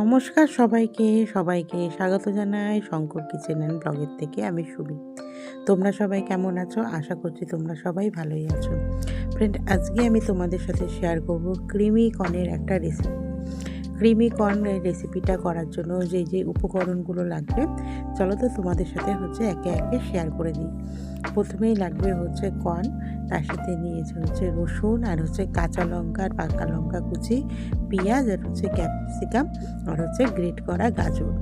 নমস্কার সবাইকে, সবাইকে স্বাগত জানাই শঙ্কর কিচেন অ্যান্ড ব্লগের থেকে। আমি সুমি। তোমরা সবাই কেমন আছো? আশা করছি তোমরা সবাই ভালোই আছো। ফ্রেন্ড, আজকে আমি তোমাদের সাথে শেয়ার করব ক্রিমি কর্নের একটা রেসিপি। ক্রিমি কর্নের রেসিপিটা করার জন্য যে উপকরণগুলো লাগবে, চলো তো তোমাদের সাথে একে একে শেয়ার করে দিই। প্রথমেই লাগবে কর্ন, তার সাথে নিয়েছে রসুন, আর কাঁচা লঙ্কা আর পাকা লঙ্কা কুচি, পেঁয়াজ, আর ক্যাপসিকাম, আর গ্রেট করা গাজর।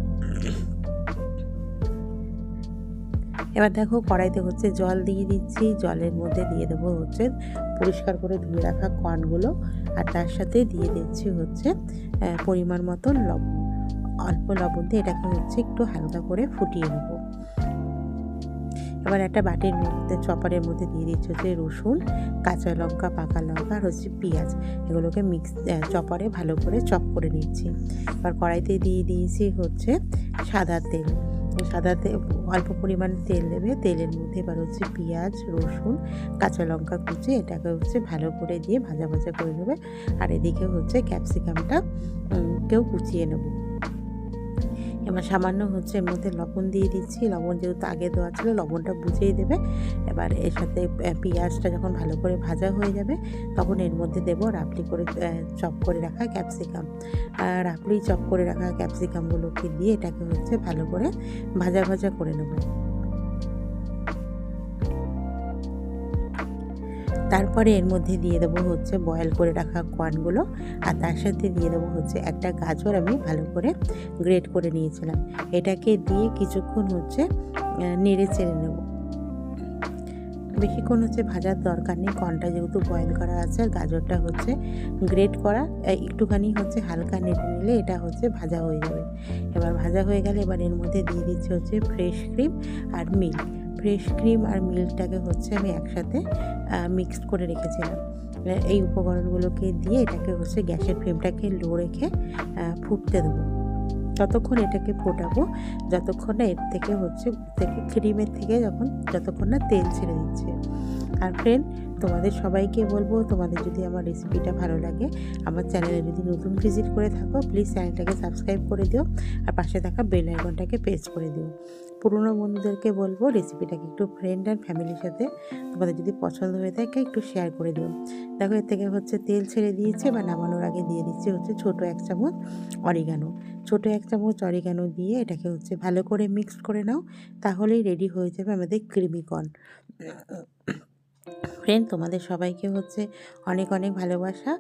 এবার দেখো, কড়াইতে জল দিয়ে দিচ্ছি। জলের মধ্যে দিয়ে দেবো পরিষ্কার করে ধুয়ে রাখা কর্নগুলো, আর তার সাথে দিয়ে দিচ্ছি পরিমাণ মতন লবণ। অল্প লবণ দিয়ে এটাকে একটু হালকা করে ফুটিয়ে নেবো। এবার একটা বাটির মধ্যে, চপারের মধ্যে দিয়ে দিচ্ছি রসুন, কাঁচা লঙ্কা, পাকা লঙ্কা, আর পেঁয়াজ। এগুলোকে চপারে ভালো করে চপ করে নিচ্ছি। এবার কড়াইতে দিয়ে দিয়েছি সাদা তেল। সাদা তেল, অল্প পরিমাণ তেল দেবে। তেলের মধ্যে এবার পেঁয়াজ, রসুন, কাঁচা লঙ্কা কুচি, এটাকে ভালো করে দিয়ে ভাজা ভাজা করে নেবে। আর এদিকে ক্যাপসিকামটা কেউ কুচিয়ে নেব। এবার সামান্য এর মধ্যে লবণ দিয়ে দিচ্ছি। লবণ যেহেতু আগে দেওয়া ছিল, লবণটা বুঝেই দেবে। এবার এর সাথে পেঁয়াজটা যখন ভালো করে ভাজা হয়ে যাবে, তখন এর মধ্যে দেবো রাফলি করে চপ করে রাখা ক্যাপসিকাম। রাফলি চপ করে রাখা ক্যাপসিকামগুলোকে দিয়ে এটাকে ভালো করে ভাজা ভাজা করে নেব। তারপরে এর মধ্যে দিয়ে দেবো বয়েল করে রাখা কর্নগুলো, আর তার সাথে দিয়ে দেবো একটা গাজর আমি ভালো করে গ্রেট করে নিয়েছিলাম। এটাকে দিয়ে কিছুক্ষণ নেড়ে চেড়ে নেব। বেশিক্ষণ ভাজার দরকার নেই, কর্নটা যেহেতু বয়েল করা আছে, আর গাজরটা গ্রেট করা। একটুখানি হালকা নেড়ে নিলে এটা ভাজা হয়ে যাবে। এবার ভাজা হয়ে গেলে এবার এর মধ্যে দিয়ে দিচ্ছি ফ্রেশ ক্রিম আর মিল্ক। ফ্রেশ ক্রিম আর মিল্কটাকে আমি একসাথে মিক্সড করে রেখেছিলাম। এই উপকরণগুলোকে দিয়ে এটাকে গ্যাসের ফ্লেমটাকে লো রেখে ফুটতে দেবো। ততক্ষণ এটাকে ফোটাবো যতক্ষণ না এর থেকে ক্রিমের থেকে যতক্ষণ না তেল ছেড়ে দিচ্ছে। আর ফ্রেন্ড, তোমাদের সবাইকে বলবো, তোমাদের যদি আমার রেসিপিটা ভালো লাগে, আমার চ্যানেলে যদি নতুন ভিজিট করে থাকো, প্লিজ চ্যানেলটাকে সাবস্ক্রাইব করে দিও, আর পাশে থাকা বেল আইকনটাকে প্রেস করে দিও। পুরনো বন্ধুদেরকে বলবো রেসিপিটাকে একটু ফ্রেন্ড আর ফ্যামিলির সাথে, তোমাদের যদি পছন্দ হয়ে থাকে, একটু শেয়ার করে দিও। দেখো, এর থেকে তেল ছেড়ে দিয়েছে। বা নামানোর আগে দিয়ে দিচ্ছে ছোটো 1 চামচ অরিগানো। ছোটো 1 চামচ অরিগানো দিয়ে এটাকে ভালো করে মিক্সড করে নাও। তাহলেই রেডি হয়ে যাবে আমাদের ক্রিমি কর্ন। ফ্রেন্ড, তোমাদের সবাইকে অনেক অনেক ভালোবাসা।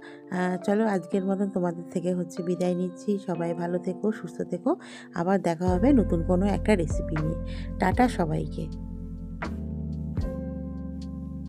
চলো, আজকের মতন তোমাদের থেকে বিদায় নিচ্ছি। সবাই ভালো থেকো, সুস্থ থেকো। আবার দেখা হবে নতুন কোনো একটা রেসিপি নিয়ে। টাটা সবাইকে।